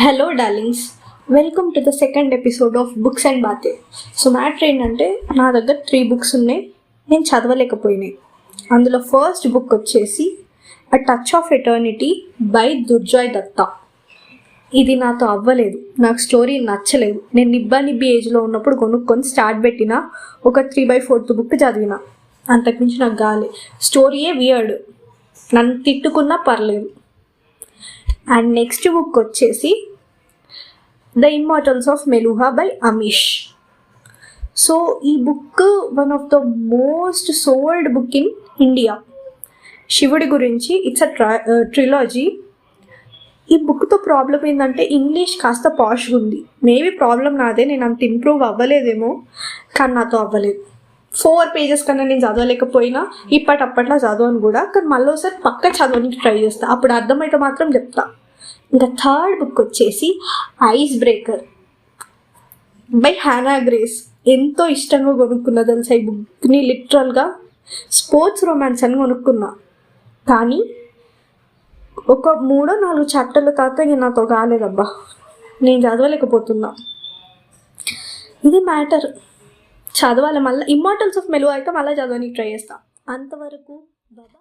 Hello darlings, welcome to the second episode of books and Baatein. So matter ఏంటంటే నా దగ్గర 3 books ఉన్నాయి, నేను చదవలేకపోయినాయి. అందులో ఫస్ట్ బుక్ వచ్చేసి a touch of eternity by Durjoy Datta. ఇది నాతో అవ్వలేదు, నాకు స్టోరీ నచ్చలేదు. నేను నిబ్బి ఏజ్లో ఉన్నప్పుడు కొనుక్కొని స్టార్ట్ పెట్టిన ఒక 3/4 బుక్ చదివిన, అంతకుమించి నాకు గాలి. స్టోరీయే వియర్డ్, నన్ను తిట్టుకున్నా పర్లేదు. అండ్ నెక్స్ట్ బుక్ వచ్చేసి the immortals of Meluha by Amish. So ఈ book one of the most sold book in India. శివుడి గురించి ఇట్స్ ట్రిలాజీ. ఈ బుక్తో ప్రాబ్లం ఏంటంటే ఇంగ్లీష్ కాస్త పాష్గా ఉంది. మేబీ ప్రాబ్లం నాదే, నేను అంత ఇంప్రూవ్ అవ్వలేదేమో, కానీ నాతో అవ్వలేదు. 4 pages కన్నా నేను చదవలేకపోయినా ఇప్పటిలా చదవను కూడా, కానీ మళ్ళీ ఒకసారి పక్క చదవడానికి ట్రై చేస్తా, అప్పుడు అర్థమైతే మాత్రం చెప్తా. ఇంకా థర్డ్ బుక్ వచ్చేసి ఐస్ బ్రేకర్ బై హానా గ్రేస్. ఎంతో ఇష్టంగా కొనుక్కున్నా తెలుసా ఈ బుక్ని. లిటరల్గా స్పోర్ట్స్ రొమాన్స్ అని కొనుక్కున్నా, కానీ ఒక 3-4 చాప్టర్ల తర్వాత ఇంకా నాతో కాలేదబ్బా, నేను చదవలేకపోతున్నా. ఇది మ్యాటర్. చదవాలి మళ్ళీ. ఇమ్మార్టల్స్ ఆఫ్ మెలూహా అయితే మళ్ళీ చదవడానికి ట్రై చేస్తా. అంతవరకు బాబా.